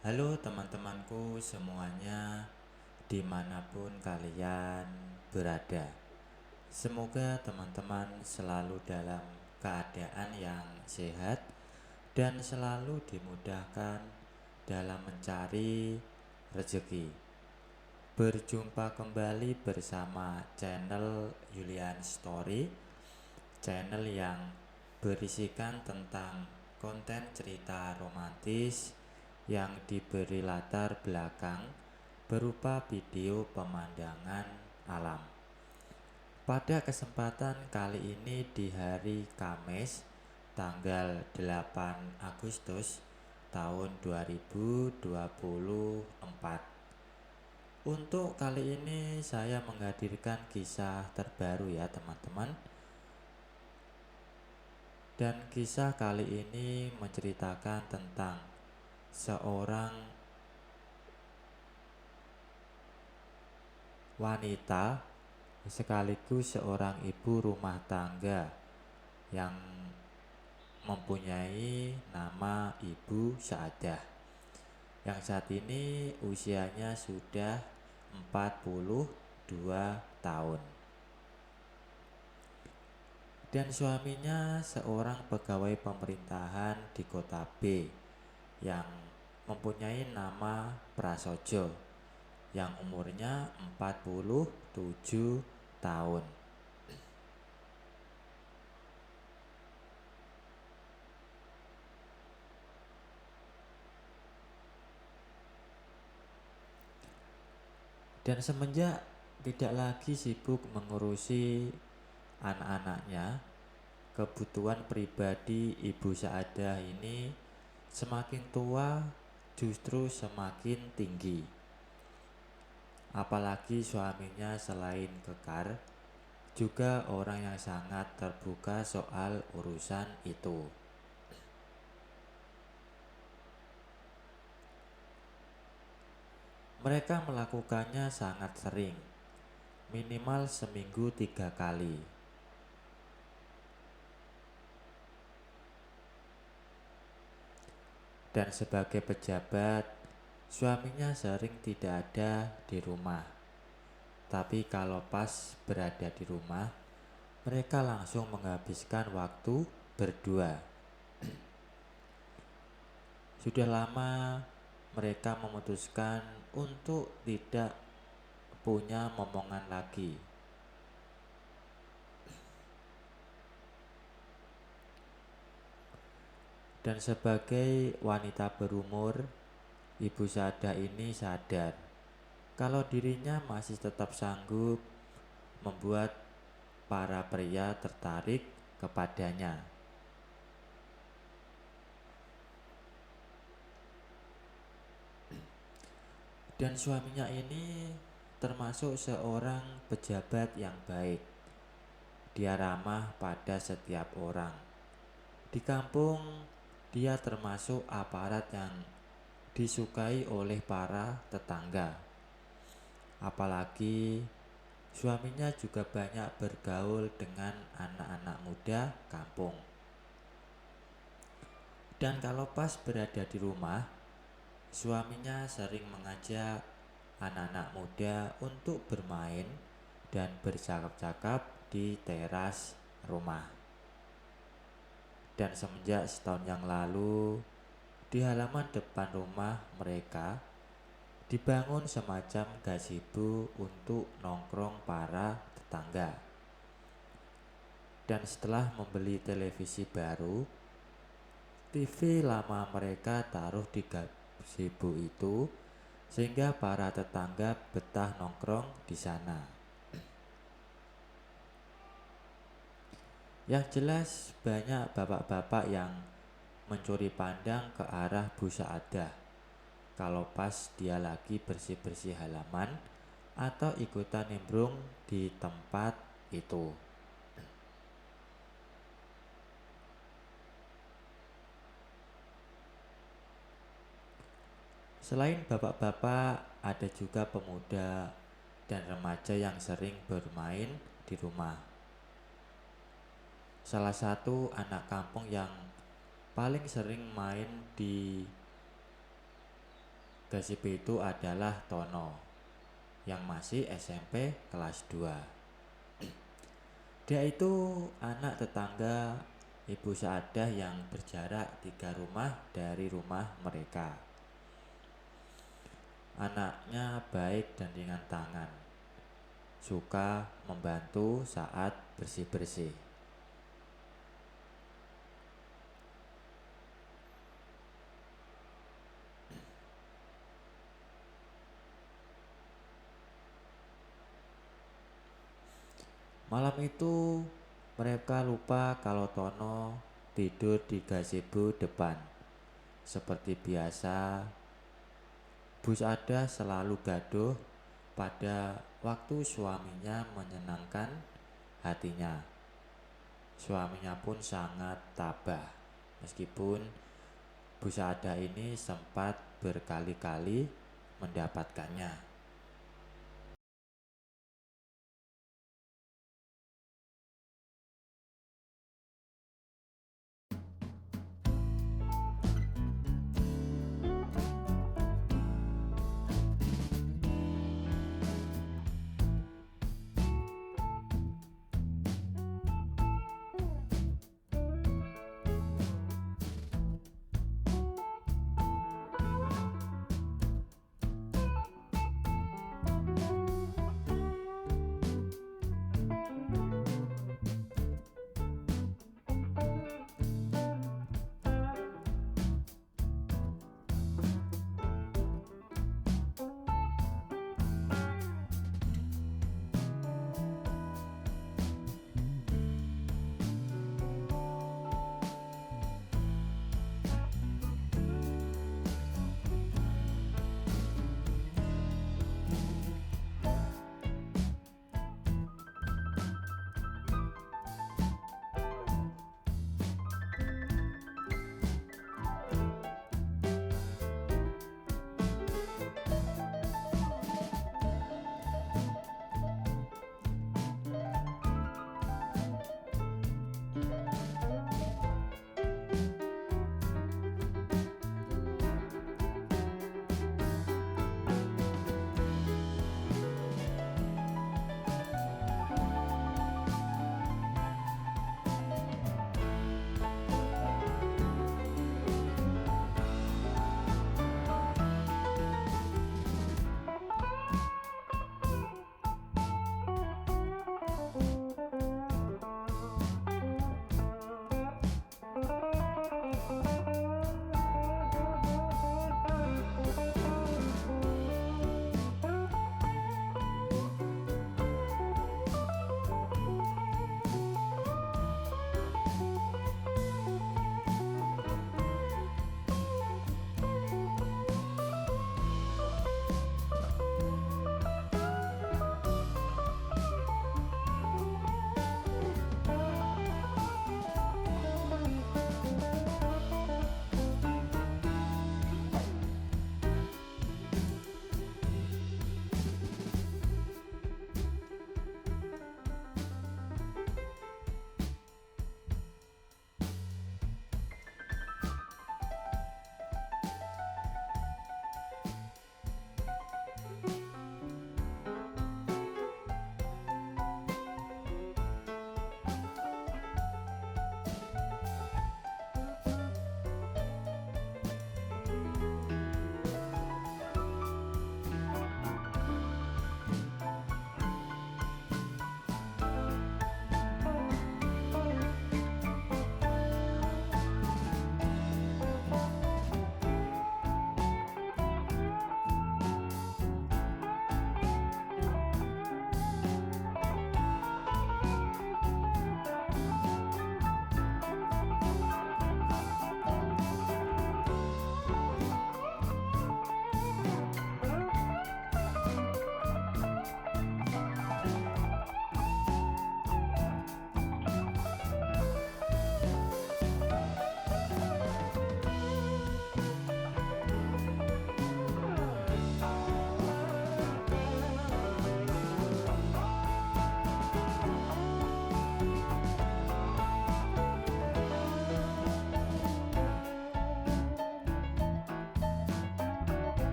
Halo teman-temanku semuanya, dimanapun kalian berada. Semoga teman-teman selalu dalam keadaan yang sehat dan selalu dimudahkan dalam mencari rezeki. Berjumpa kembali bersama channel Julian Story, channel yang berisikan tentang konten cerita romantis yang diberi latar belakang berupa video pemandangan alam. Pada kesempatan kali ini di hari Kamis tanggal 8 Agustus tahun 2024. Untuk kali ini saya menghadirkan kisah terbaru ya teman-teman. Dan kisah kali ini menceritakan tentang seorang wanita sekaligus seorang ibu rumah tangga yang mempunyai nama Ibu Saadah, yang saat ini usianya sudah 42 tahun. Dan suaminya seorang pegawai pemerintahan di kota B yang mempunyai nama Prasojo, yang umurnya 47 tahun. Dan semenjak tidak lagi sibuk mengurusi anak-anaknya, kebutuhan pribadi Ibu Saadah ini semakin tua justru semakin tinggi. Apalagi suaminya selain kekar, juga orang yang sangat terbuka soal urusan itu. Mereka melakukannya sangat sering, minimal seminggu 3 kali. Dan sebagai pejabat, suaminya sering tidak ada di rumah. Tapi kalau pas berada di rumah, mereka langsung menghabiskan waktu berdua. Sudah lama mereka memutuskan untuk tidak punya momongan lagi. Dan sebagai wanita berumur, Ibu Saadah ini sadar kalau dirinya masih tetap sanggup membuat para pria tertarik kepadanya. Dan suaminya ini termasuk seorang pejabat yang baik. Dia ramah pada setiap orang. Di kampung, dia termasuk aparat yang disukai oleh para tetangga. Apalagi suaminya juga banyak bergaul dengan anak-anak muda kampung. Dan kalau pas berada di rumah, suaminya sering mengajak anak-anak muda untuk bermain dan bercakap-cakap di teras rumah. Dan semenjak setahun yang lalu, di halaman depan rumah mereka dibangun semacam gazebo untuk nongkrong para tetangga. Dan setelah membeli televisi baru, TV lama mereka taruh di gazebo itu sehingga para tetangga betah nongkrong di sana. Yang jelas banyak bapak-bapak yang mencuri pandang ke arah Bu Saadah kalau pas dia lagi bersih-bersih halaman atau ikutan nimbrung di tempat itu. Selain bapak-bapak, ada juga pemuda dan remaja yang sering bermain di rumah. Salah satu anak kampung yang paling sering main di Gazebo itu adalah Tono yang masih SMP kelas 2. Dia itu anak tetangga Ibu Saadah yang berjarak 3 rumah dari rumah mereka. Anaknya baik dan ringan tangan, suka membantu saat bersih-bersih. Malam itu mereka lupa kalau Tono tidur di gazebo depan. Seperti biasa, Bu Sada selalu gaduh pada waktu suaminya menyenangkan hatinya. Suaminya pun sangat tabah, meskipun Bu Sada ini sempat berkali-kali mendapatkannya.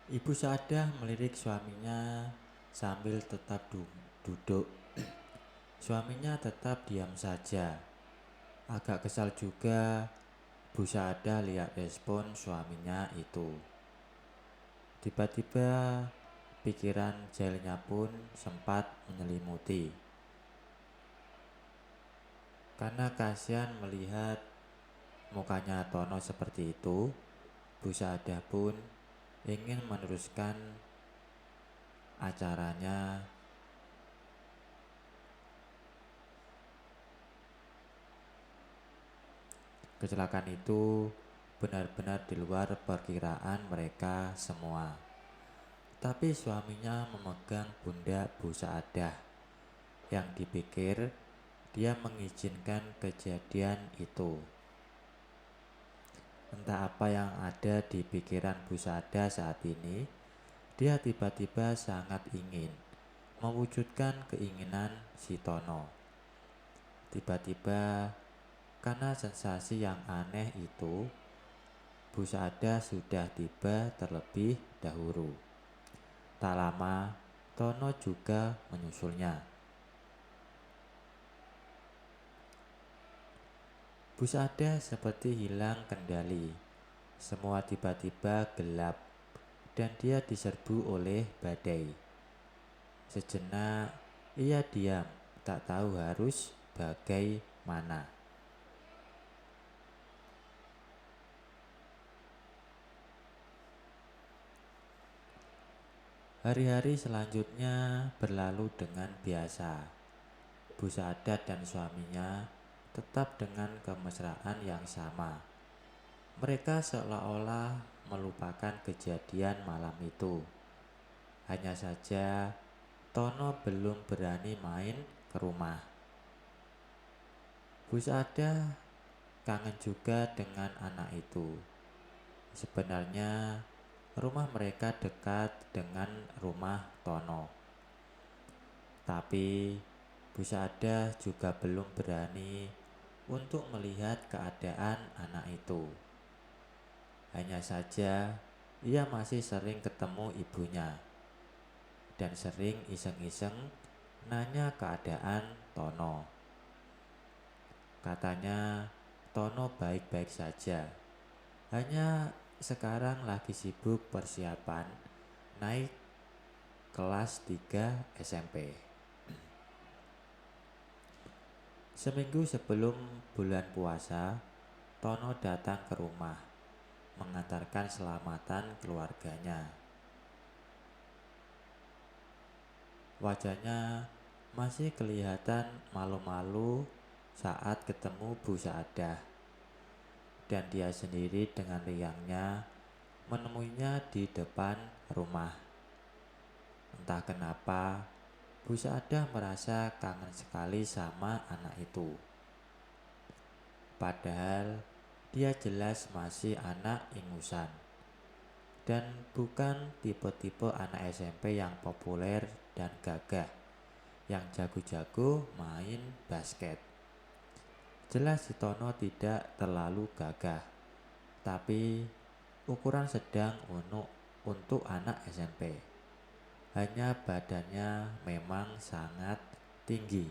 Ibu Saadah melirik suaminya sambil tetap duduk. Suaminya tetap diam saja. Agak kesal juga Bu Saadah lihat respon suaminya itu. Tiba-tiba pikiran jahilnya pun sempat menyelimuti. Karena kasihan melihat mukanya Tono seperti itu, Bu Saadah pun ingin meneruskan acaranya. Kecelakaan itu benar-benar di luar perkiraan mereka semua. Tapi suaminya memegang pundak Bu Saadah. Yang dipikir dia mengizinkan kejadian itu. Entah apa yang ada di pikiran Bu Saadah saat ini, dia tiba-tiba sangat ingin mewujudkan keinginan si Tono. Tiba-tiba karena sensasi yang aneh itu, Bu Saadah sudah tiba terlebih dahulu. Tak lama, Tono juga menyusulnya. Bu Saadah seperti hilang kendali. Semua tiba-tiba gelap dan dia diserbu oleh badai. Sejenak ia diam, tak tahu harus bagaimana. Hari-hari selanjutnya berlalu dengan biasa. Bu Saadah dan suaminya tetap dengan kemesraan yang sama. Mereka seolah-olah melupakan kejadian malam itu. Hanya saja Tono belum berani main ke rumah. Bu Saadah kangen juga dengan anak itu. Sebenarnya rumah mereka dekat dengan rumah Tono. Tapi Bu Saadah juga belum berani untuk melihat keadaan anak itu. Hanya saja ia masih sering ketemu ibunya dan sering iseng-iseng nanya keadaan Tono. Katanya Tono baik-baik saja. Hanya sekarang lagi sibuk persiapan naik kelas 3 SMP. Seminggu sebelum bulan puasa, Tono datang ke rumah mengantarkan selamatan keluarganya. Wajahnya masih kelihatan malu-malu saat ketemu Bu Saadah. Dan dia sendiri dengan riangnya menemuinya di depan rumah. Entah kenapa Bu Saadah merasa kangen sekali sama anak itu. Padahal dia jelas masih anak ingusan dan bukan tipe-tipe anak SMP yang populer dan gagah, yang jago-jago main basket. Jelas si Tono tidak terlalu gagah, tapi ukuran sedang untuk anak SMP. Hanya badannya memang sangat tinggi.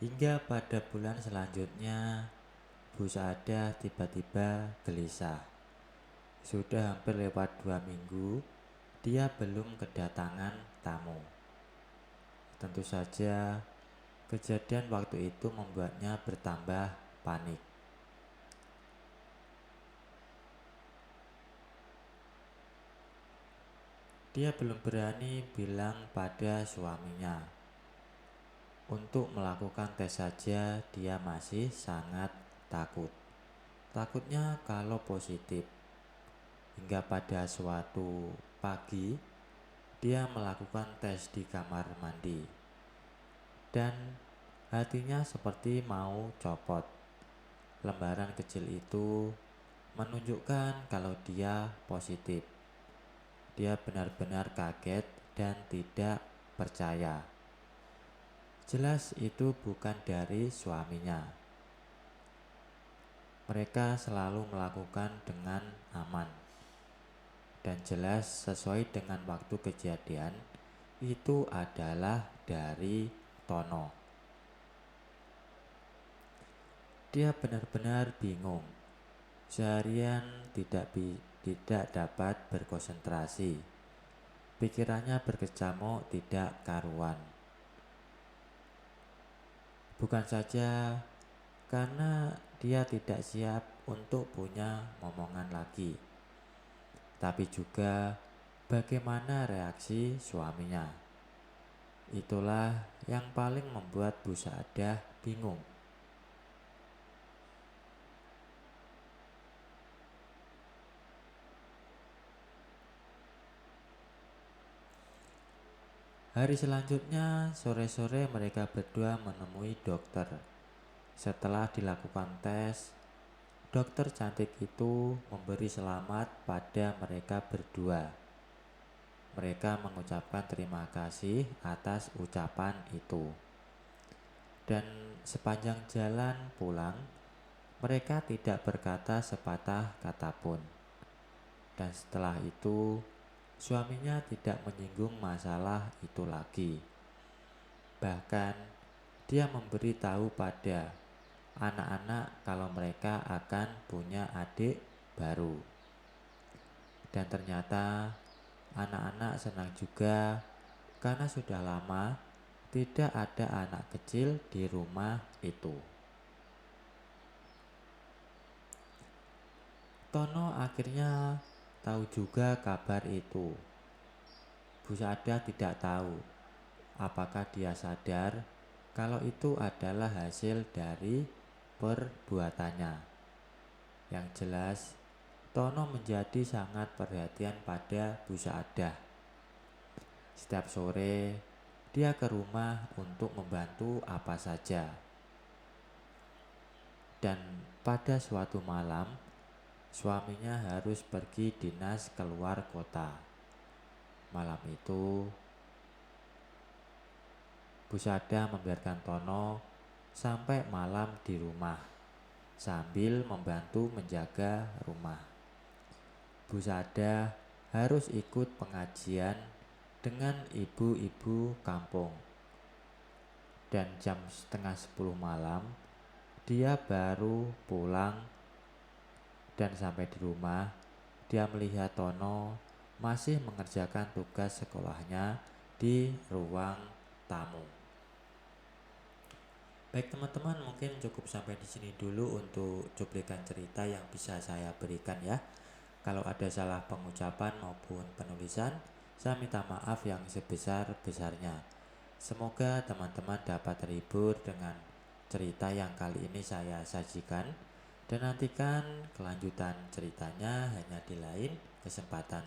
Hingga pada bulan selanjutnya, Bu Saadah tiba-tiba gelisah. Sudah hampir lewat 2 minggu, dia belum kedatangan tamu. Tentu saja, kejadian waktu itu membuatnya bertambah panik. Dia belum berani bilang pada suaminya. Untuk melakukan tes saja dia masih sangat takut. Takutnya kalau positif. Hingga pada suatu pagi, dia melakukan tes di kamar mandi. Dan hatinya seperti mau copot. Lembaran kecil itu menunjukkan kalau dia positif. Dia benar-benar kaget dan tidak percaya. Jelas itu bukan dari suaminya. Mereka selalu melakukan dengan aman. Dan jelas sesuai dengan waktu kejadian, itu adalah dari Tono. Dia benar-benar bingung. Seharian tidak dapat berkonsentrasi. Pikirannya berkecamuk tidak karuan. Bukan saja karena dia tidak siap untuk punya momongan lagi, tapi juga bagaimana reaksi suaminya. Itulah yang paling membuat Bu Saadah bingung. Hari selanjutnya, sore-sore mereka berdua menemui dokter. Setelah dilakukan tes, dokter cantik itu memberi selamat pada mereka berdua. Mereka mengucapkan terima kasih atas ucapan itu. Dan sepanjang jalan pulang, mereka tidak berkata sepatah kata pun. Dan setelah itu, suaminya tidak menyinggung masalah itu lagi. Bahkan, dia memberi tahu pada anak-anak kalau mereka akan punya adik baru. Dan ternyata anak-anak senang juga karena sudah lama tidak ada anak kecil di rumah itu. Tono akhirnya tahu juga kabar itu. Bu Saadah tidak tahu apakah dia sadar kalau itu adalah hasil dari perbuatannya. Yang jelas, Tono menjadi sangat perhatian pada Bu Saadah. Setiap sore, dia ke rumah untuk membantu apa saja. Dan pada suatu malam, suaminya harus pergi dinas keluar kota. Malam itu, Bu Saadah membiarkan Tono sampai malam di rumah sambil membantu menjaga rumah. Bu Saadah harus ikut pengajian dengan ibu-ibu kampung. Dan jam 9:30 malam, dia baru pulang. Dan sampai di rumah, dia melihat Tono masih mengerjakan tugas sekolahnya di ruang tamu. Baik teman-teman, mungkin cukup sampai di sini dulu untuk cuplikan cerita yang bisa saya berikan ya. Kalau ada salah pengucapan maupun penulisan, saya minta maaf yang sebesar-besarnya. Semoga teman-teman dapat terhibur dengan cerita yang kali ini saya sajikan. Dan nantikan kelanjutan ceritanya hanya di lain kesempatan.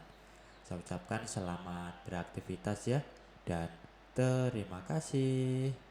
Saya ucapkan selamat beraktivitas ya. Dan terima kasih.